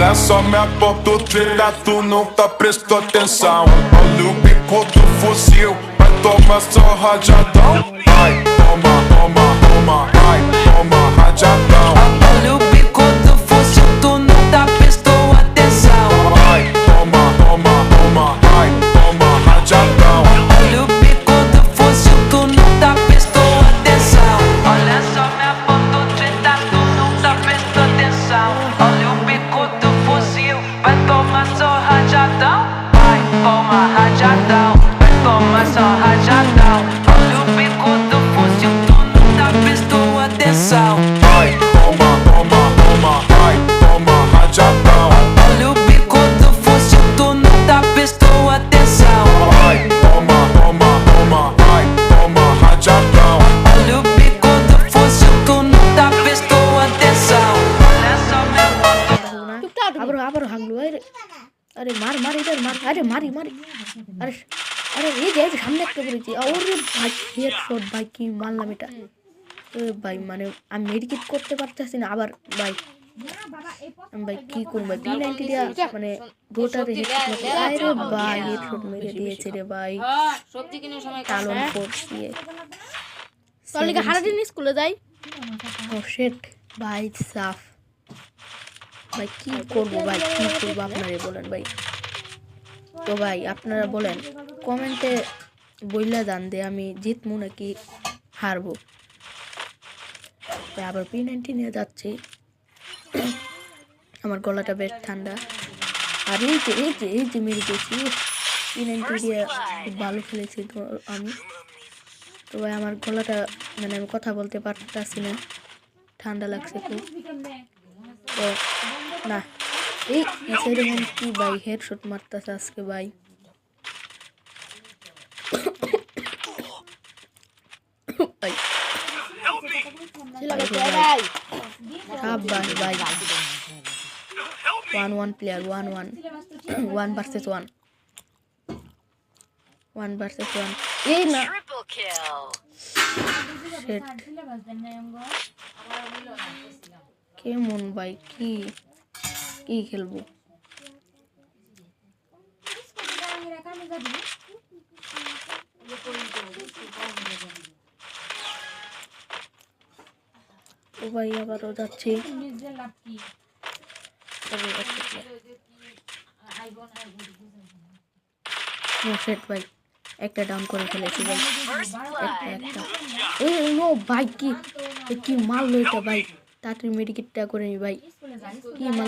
Olha só minha porta treta, tu nunca prestou atenção. Olha o bico do fuzil, vai tomar só rajadão. Vai, toma, toma, toma, vai, toma rajadão. Olha o bico do fuzil, tu nunca prestou atenção. Vai, toma, toma, toma, vai, toma rajadão. Olha o bico do fuzil, tu nunca prestou atenção. Olha só minha foto treta, tu nunca prestou atenção. Olha o bico do fuzil, vai tomar só rajadão. Vai, toma rajadão, vai tomar só rajadão. Olha o bico do fuzil, tu nunca prestou atenção. Vai, toma, toma, toma, vai, toma rajadão. Olha o bico do fuzil, tu nunca prestou atenção. Vai, toma, toma, toma, vai, toma rajadão. Olha o bico do fuzil, tu nunca prestou atenção. Olha só minha foto. আবার হাগলো আরে মার মার এটার মার আরে মারি মারি আরে আরে এই যে সামনে একটা করেছি ওরে ভাই হেড শট ভাই কি মারলাম এটা ভাই মানে আমি মেডিকেট করতে পারতেছি না আবার ভাই ভাই কি করব ভাই P90 দিয়া মানে রোটারে হেড আরে ভাই হেড শট মেরে দিয়েছে রে ভাই সবজি কিনে সময় কালন করছি চল লিখে হারাদিন স্কুলে যাই ও শিট ভাই সাফ ভাই কি করবো ভাই কি করবো আপনারা বলেন ভাই তো ভাই আপনারা বলেন কমেন্টে বইলা জান দে আমি জিতবো নাকি হারবো আবার P90 নিয়ে যাচ্ছি আমার গলাটা বেশ ঠান্ডা আর এই যে মেরে দিয়েছি P90 দিয়ে খুব ভালো খেলেছি তো আমি তো ভাই আমার গলাটা মানে আমি কথা বলতে পারতেছি না ঠান্ডা লাগছে খুব তো না এই সেরকম কি ভাই হেডশট মারতেছে আজকে ভাই ভাই ভাই 1-1 প্লেয়ার 1-1 1 ভার্সেস 1 1 ভার্সেস 1 এই না শিট কেমন ভাই কি কি খেলবো ও ভাই আবারও যাচ্ছি সেট ভাই একটা ডাউন করে ফেলেছি ভাই একটা এই নো ভাই কি মারলো এটা ভাই তাড়াতাড়ি মেডিকেটটা করে নি ভাই কি মারলো